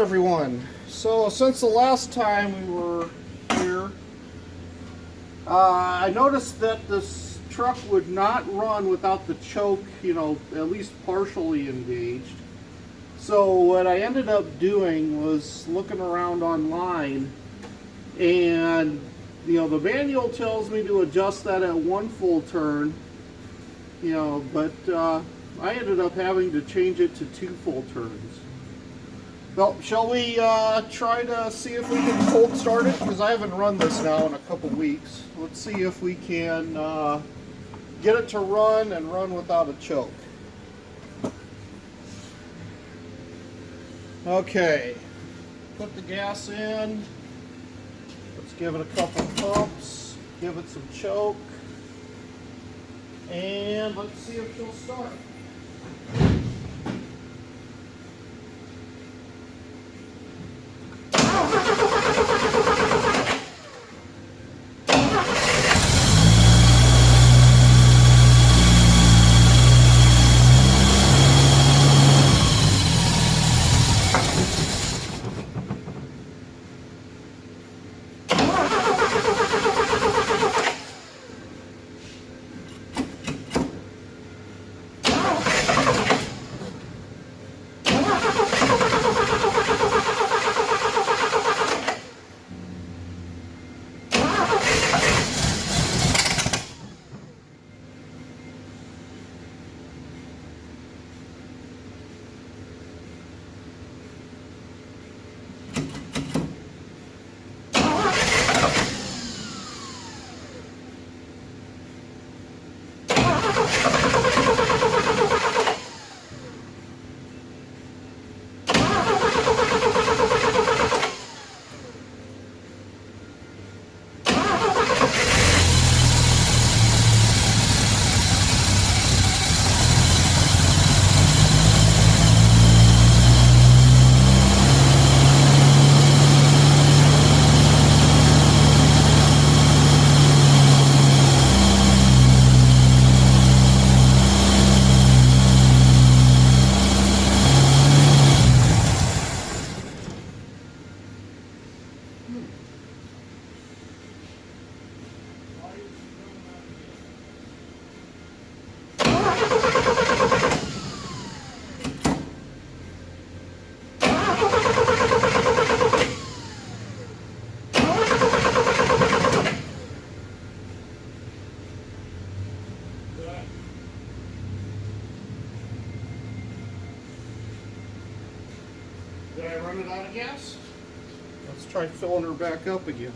everyone. So since the last time we were here, I noticed that this truck would not run without the choke, at least partially engaged. So what I ended up doing was looking around online, and the manual tells me to adjust that at 1 full turn, but I ended up having to change it to 2 full turns. Well, shall we try to see if we can cold start it? Because I haven't run this now in a couple weeks. Let's see if we can get it to run and run without a choke. Okay, put the gas in. Let's give it a couple pumps, give it some choke, and let's see if she'll start. Did I run it out of gas? Let's try filling her back up again.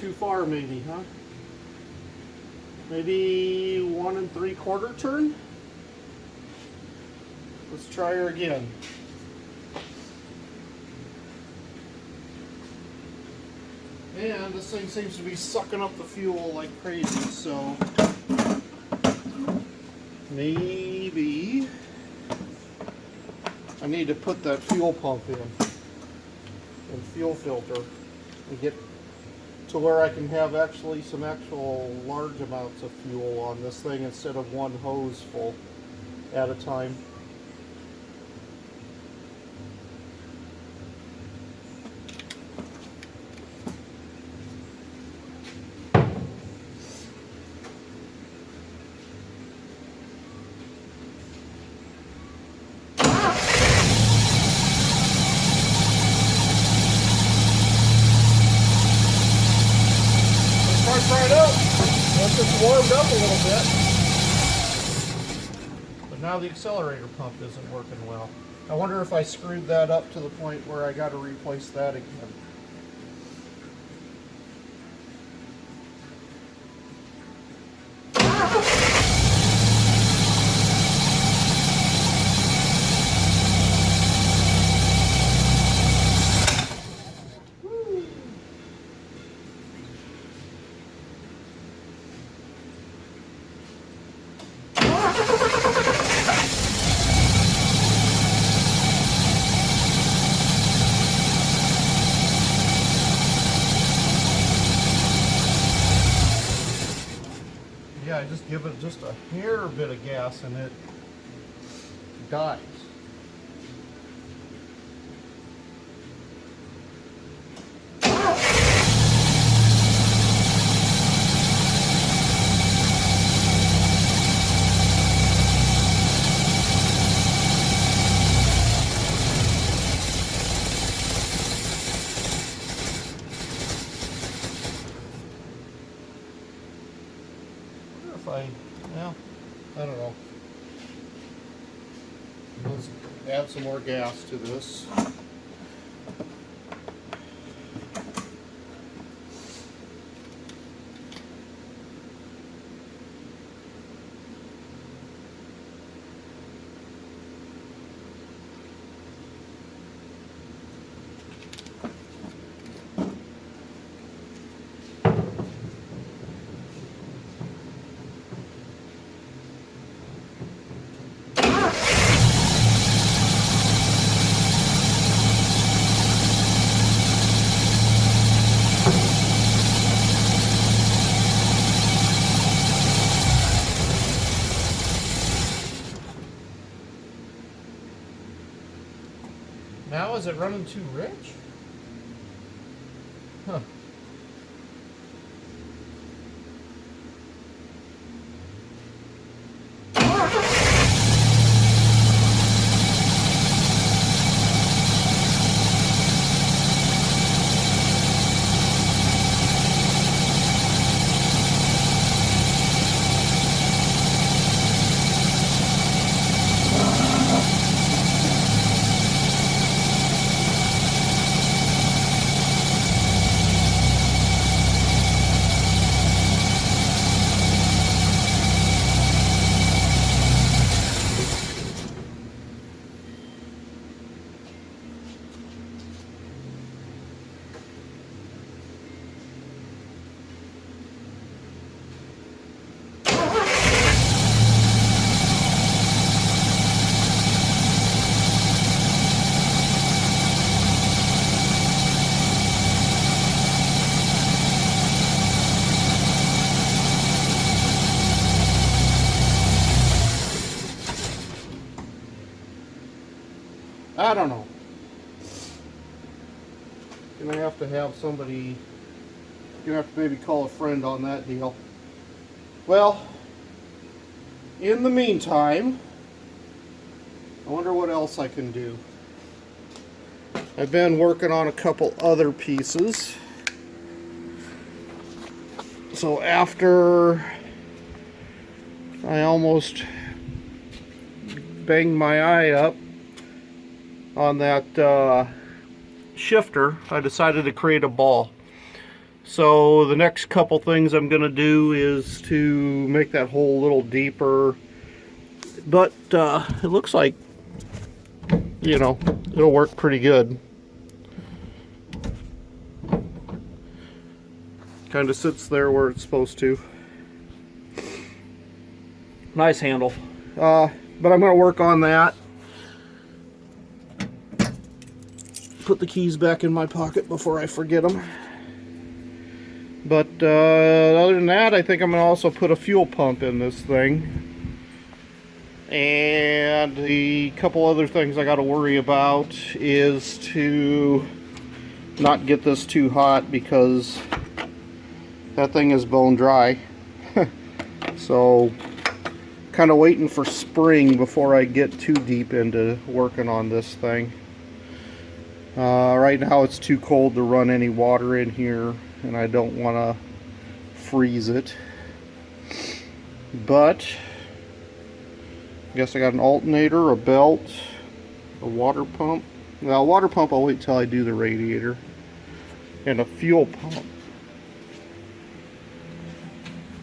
too far, maybe, huh? Maybe 1 3/4 turn. Let's try her again. And this thing seems to be sucking up the fuel like crazy, so maybe I need to put that fuel pump in and fuel filter and get to where I can have some actual large amounts of fuel on this thing instead of one hose full at a time. Right up. Once it's warmed up a little bit. But now the accelerator pump isn't working well. I wonder if I screwed that up to the point where I got to replace that again. Yeah, I just give it just a hair bit of gas and it dies. Well, I don't know. Let's add some more gas to this. Now is it running too rich? Huh. I don't know. Gonna have to have somebody, gonna have to maybe call a friend on that deal. Well, in the meantime, I wonder what else I can do. I've been working on a couple other pieces. So after I almost banged my eye up on that shifter, I decided to create a ball. So the next couple things I'm going to do is to make that hole a little deeper. But it looks like, you know, it'll work pretty good. Kind of sits there where it's supposed to. Nice handle. But I'm going to work on that. Put the keys back in my pocket before I forget them. But other than that, I think I'm going to also put a fuel pump in this thing. And the couple other things I got to worry about is to not get this too hot, because that thing is bone dry. So kind of waiting for spring before I get too deep into working on this thing. Right now it's too cold to run any water in here, and I don't want to freeze it. But I guess I got an alternator, a belt, a water pump. Now, a water pump I'll wait till I do the radiator. And a fuel pump,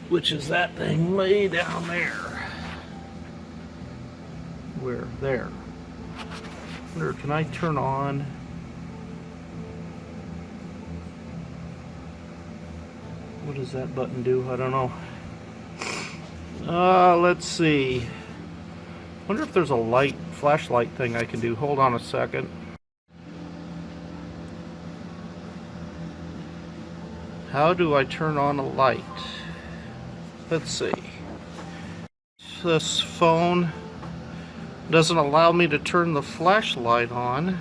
which is that thing way down there. Where? There. I wonder, can I turn on? What does that button do? I don't know. Let's see. Wonder if there's a light, flashlight thing I can do. Hold on a second. How do I turn on a light? Let's see. This phone doesn't allow me to turn the flashlight on.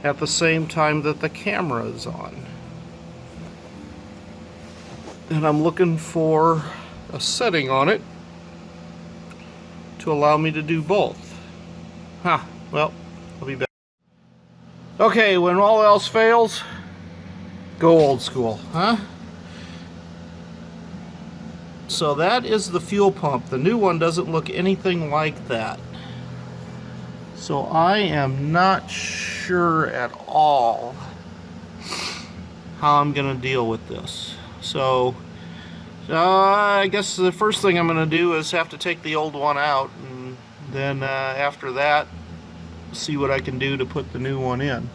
At the same time that the camera is on. And I'm looking for a setting on it to allow me to do both. Huh, well, I'll be back. Okay, when all else fails, go old school, huh? So that is the fuel pump. The new one doesn't look anything like that. So I am not sure at all how I'm going to deal with this. So I guess the first thing I'm going to do is have to take the old one out, and then after that see what I can do to put the new one in.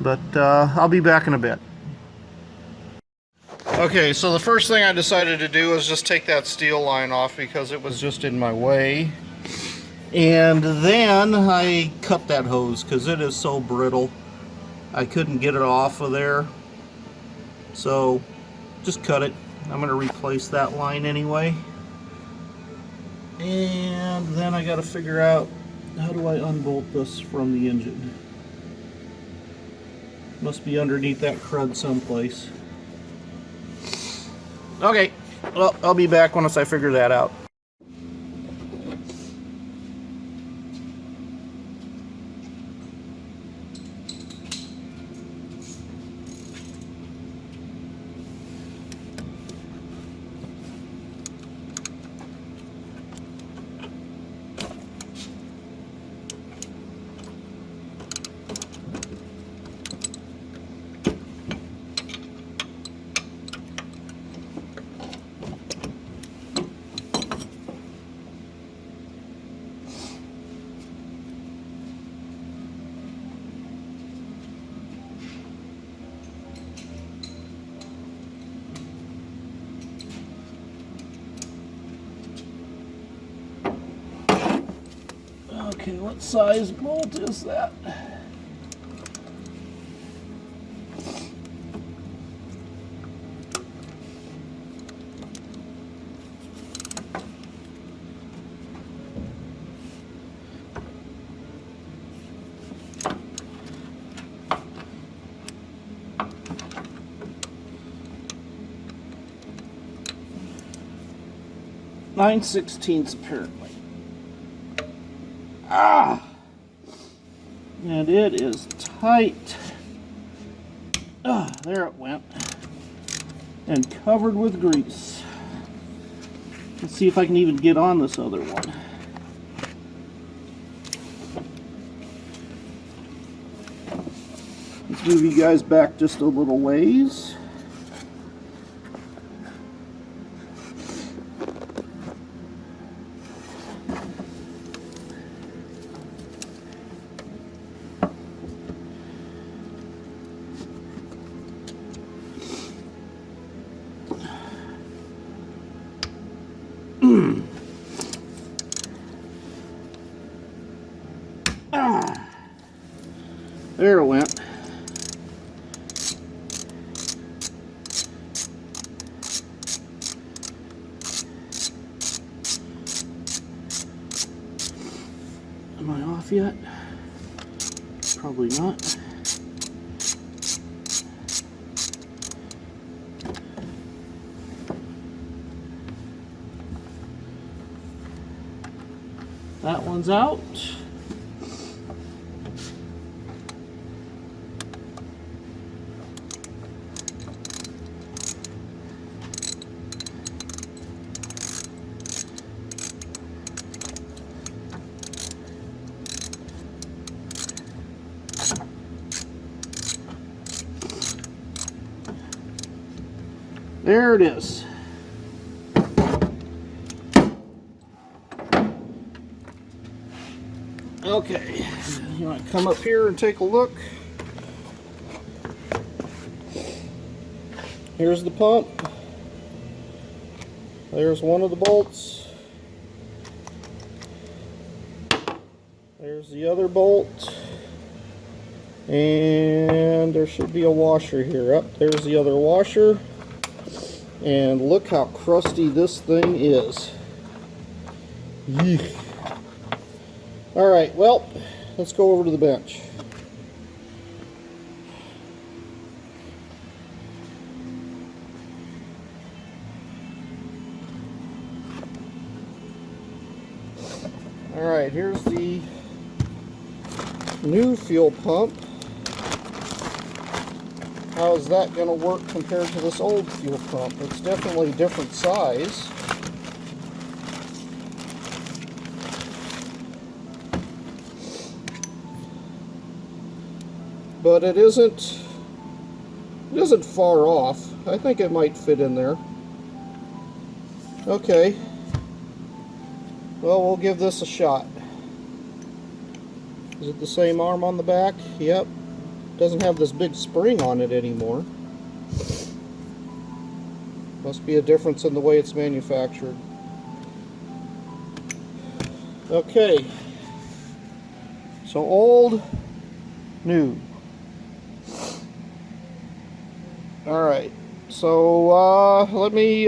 But I'll be back in a bit. Okay, so the first thing I decided to do was just take that steel line off because it was just in my way. And then I cut that hose because it is so brittle. I couldn't get it off of there. So just cut it. I'm going to replace that line anyway. And then I got to figure out, how do I unbolt this from the engine? Must be underneath that crud someplace. Okay, well, I'll be back once I figure that out. Okay, what size bolt is that? Nine sixteenths apparently. Ah! And it is tight. Ah, there it went. And covered with grease. Let's see if I can even get on this other one. Let's move you guys back just a little ways. There it went. Am I off yet? Probably not. That one's out. There it is. Okay, you want to come up here and take a look. Here's the pump. There's one of the bolts. There's the other bolt. And there should be a washer here. Up there's the other washer. And look how crusty this thing is. Yeesh. Alright, well, let's go over to the bench. Alright, here's the new fuel pump. How is that going to work compared to this old fuel pump? It's definitely a different size. But it isn't far off. I think it might fit in there. Okay. Well, we'll give this a shot. Is it the same arm on the back? Yep. Doesn't have this big spring on it anymore. Must be a difference in the way it's manufactured. Okay. So old, new. Alright. So let me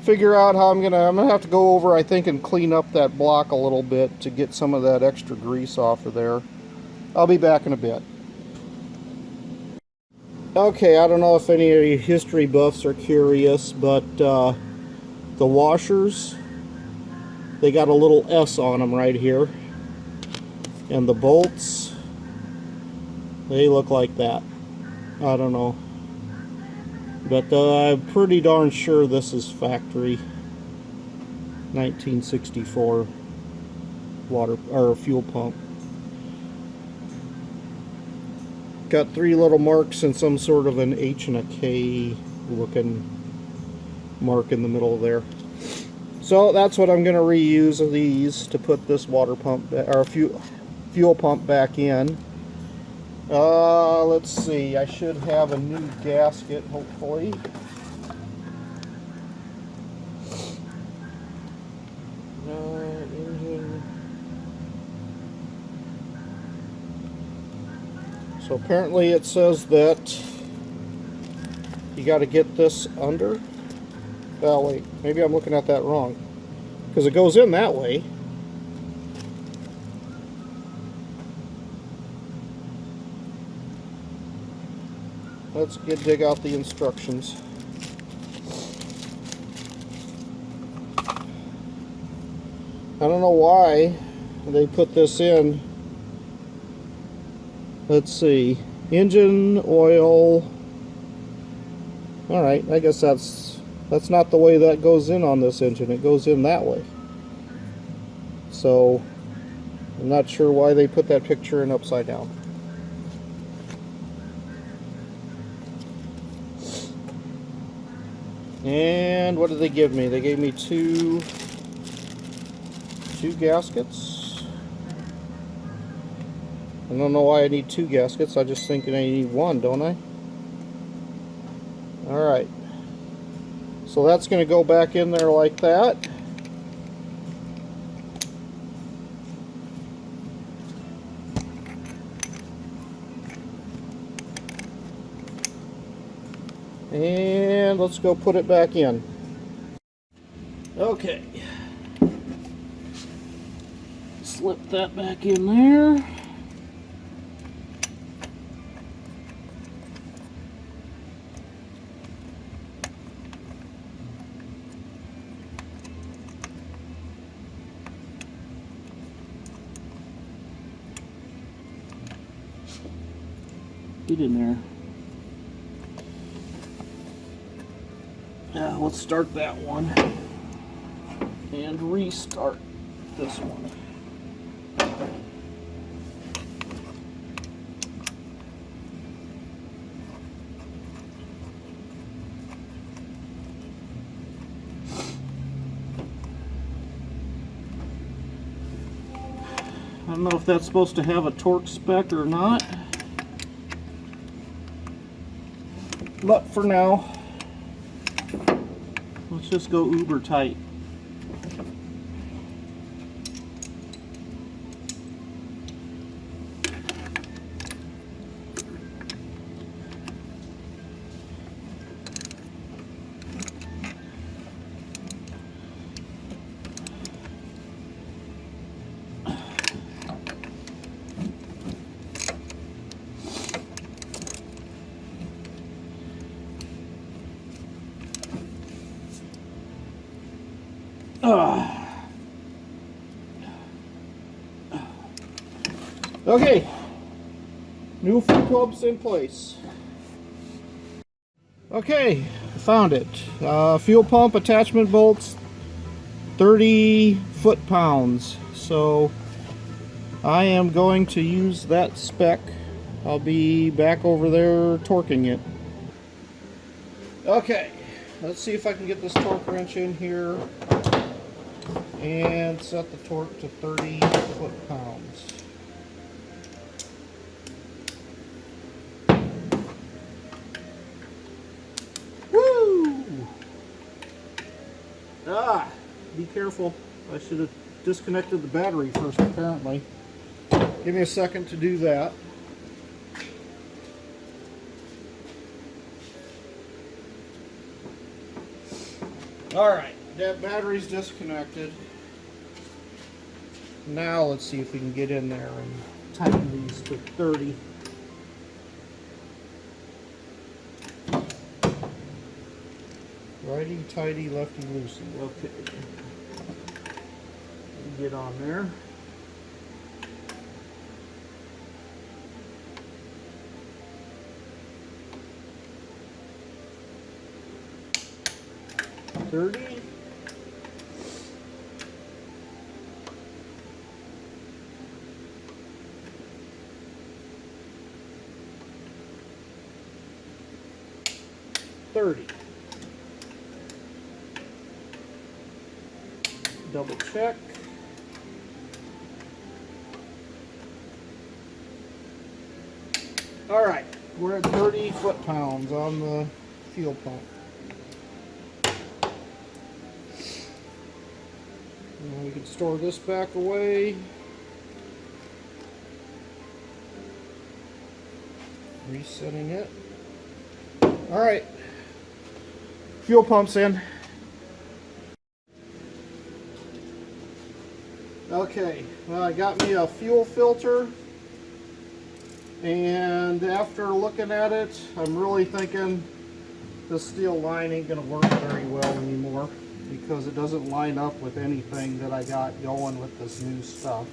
figure out how I'm gonna have to go over, I think, and clean up that block a little bit to get some of that extra grease off of there. I'll be back in a bit. Okay, I don't know if any of you history buffs are curious, but the washers, they got a little S on them right here. And the bolts, they look like that. I don't know. But I'm pretty darn sure this is factory 1964 water or fuel pump. Got three little marks and some sort of an H and a K looking mark in the middle there. So that's what I'm going to reuse of these to put this water pump or fuel pump back in. Let's see. I should have a new gasket, hopefully. Engine. So apparently it says that you got to get this under. Oh wait, maybe I'm looking at that wrong, because it goes in that way. Let's dig out the instructions. I don't know why they put this in. Let's see. Engine oil. Alright, I guess that's not the way that goes in on this engine. It goes in that way. So I'm not sure why they put that picture in upside down. And what did they give me? They gave me two gaskets. I don't know why I need two gaskets. I just think I need one, don't I? Alright. So that's going to go back in there like that. And let's go put it back in. Okay. Slip that back in there. Get in there. Let's start that one and restart this one. I don't know if that's supposed to have a torque spec or not, but for now, let's just go uber tight. Okay, new fuel pumps in place. Okay, found it. Fuel pump attachment bolts, 30 foot-pounds. So I am going to use that spec. I'll be back over there torquing it. Okay, let's see if I can get this torque wrench in here and set the torque to 30 foot-pounds. Be careful. I should have disconnected the battery first, apparently. Give me a second to do that. Alright, that battery's disconnected. Now let's see if we can get in there and tighten these to 30. Righty tighty, lefty loosey. Okay. Get on there. $30. $30. Double check. All right, we're at 30 foot-pounds on the fuel pump. And we can store this back away. Resetting it. All right, fuel pump's in. Okay, well, I got me a fuel filter, and after looking at it, I'm really thinking this steel line ain't going to work very well anymore because it doesn't line up with anything that I got going with this new stuff.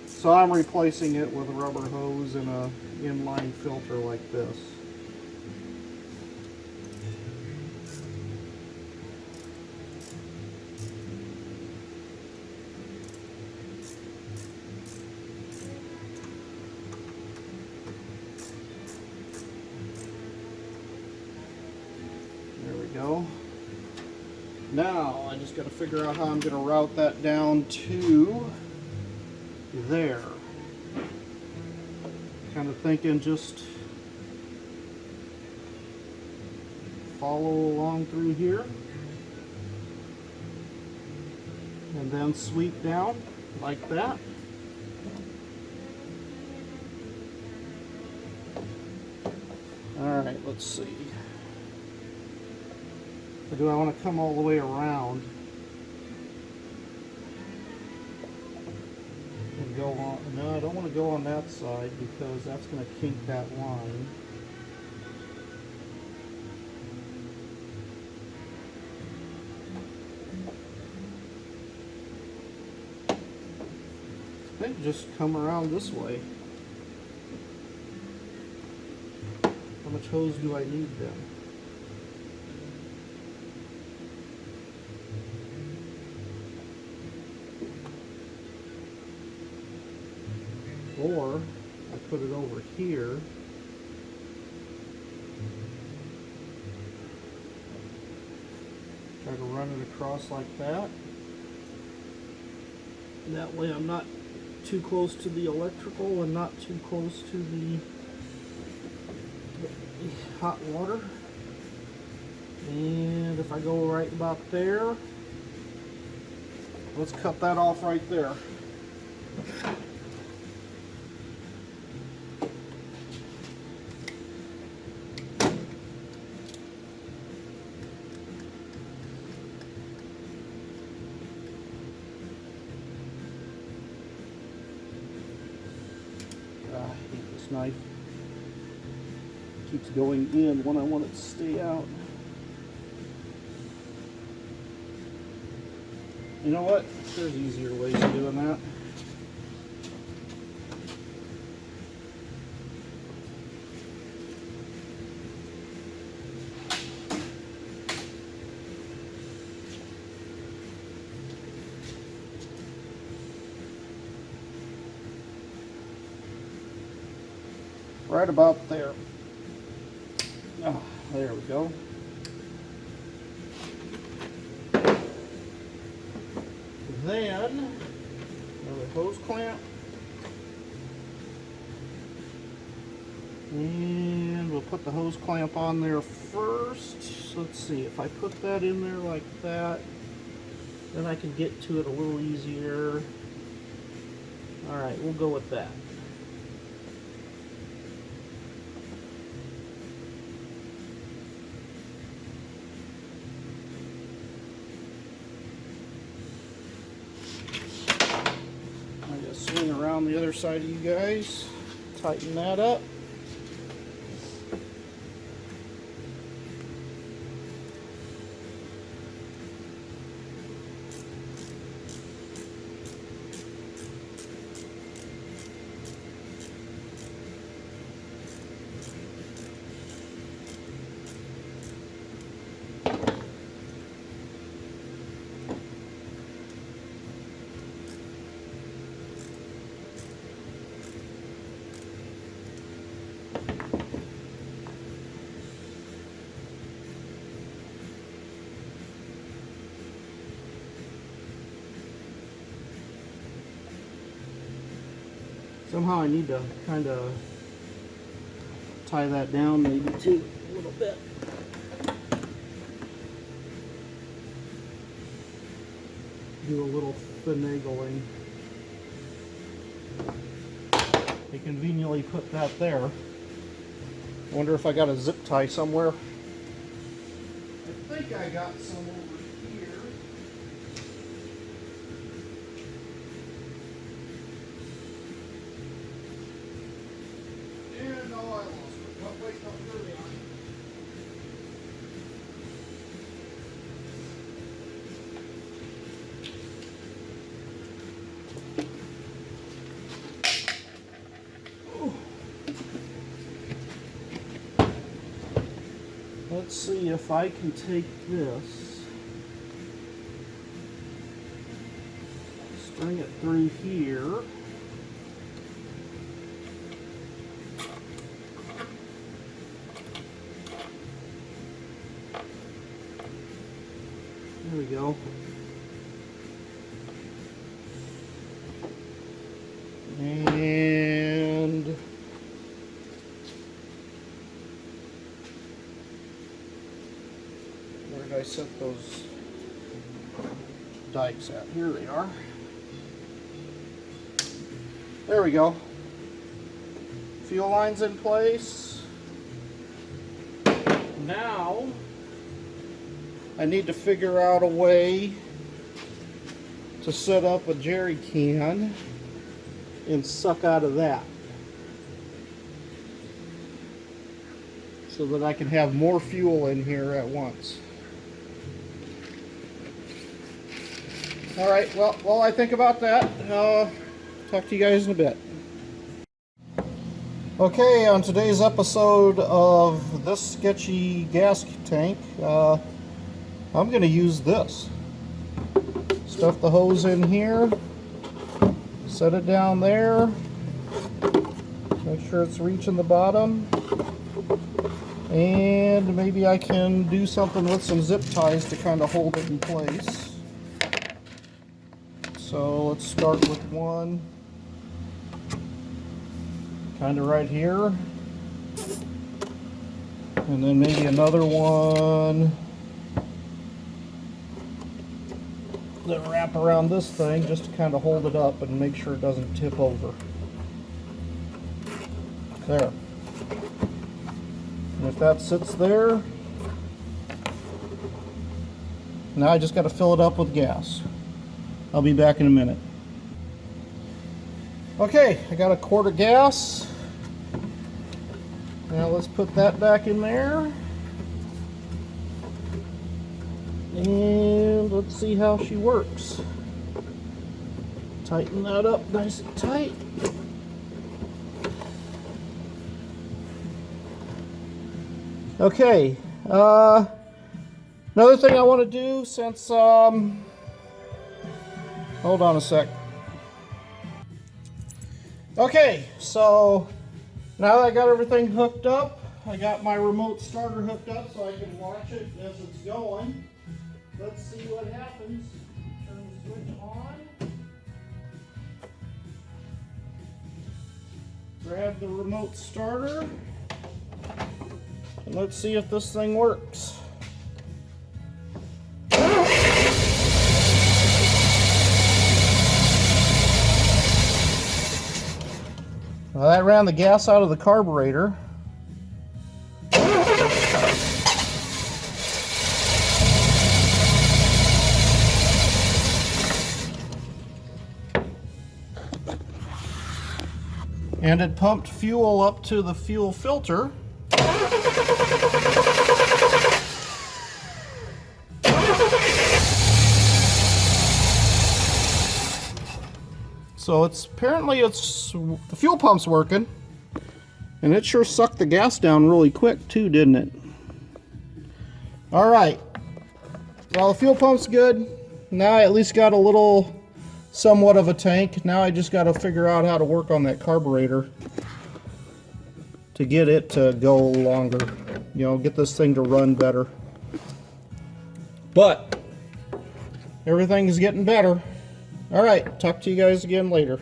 So I'm replacing it with a rubber hose and a inline filter like this. There we go. Now I just got to figure out how I'm going to route that down to there. Kind of thinking just follow along through here and then sweep down like that. All right, let's see. Or do I want to come all the way around and go on? No, I don't want to go on that side because that's going to kink that line. I think just come around this way. How much hose do I need then? Or I put it over here. Try to run it across like that. And that way I'm not too close to the electrical and not too close to the hot water. And if I go right about there, let's cut that off right there. I hate this knife. It keeps going in when I want it to stay out. You know what? There's easier ways of doing that. Right about there. Oh, there we go. Then, another hose clamp. And we'll put the hose clamp on there first. So let's see, if I put that in there like that, then I can get to it a little easier. Alright, we'll go with that. Swing around the other side of you guys, tighten that up. Somehow I need to kind of tie that down maybe too a little bit. Do a little finagling. They conveniently put that there. I wonder if I got a zip tie somewhere. I think I got some over here. And no, I lost it. Oh, wait, no, here we are. Let's see if I can take this, string it through here, there we go. And where did I set those dikes at? Here they are. There we go. Fuel line's in place. Now I need to figure out a way to set up a jerry can and suck out of that so that I can have more fuel in here at once. Alright, well, while I think about that, talk to you guys in a bit. Okay, on today's episode of this sketchy gas tank, I'm going to use this. Stuff the hose in here, set it down there, make sure it's reaching the bottom, and maybe I can do something with some zip ties to kind of hold it in place. So let's start with one kind of right here, and then maybe another one that wrap around this thing just to kind of hold it up and make sure it doesn't tip over. There. And if that sits there, now I just got to fill it up with gas. I'll be back in a minute. Okay, I got a quart of gas. Now let's put that back in there. And let's see how she works. Tighten that up nice and tight. Okay, another thing I want to do since, hold on a sec. Okay, so now that I got everything hooked up, I got my remote starter hooked up so I can watch it as it's going. Let's see what happens. Turn the switch on. Grab the remote starter. And let's see if this thing works. Well, that ran the gas out of the carburetor. And it pumped fuel up to the fuel filter. So apparently the fuel pump's working, and it sure sucked the gas down really quick too, didn't it? All right, well, the fuel pump's good. Now I at least got a little somewhat of a tank. Now I just got to figure out how to work on that carburetor to get it to go longer, you know, get this thing to run better. But everything is getting better. All right, talk to you guys again later.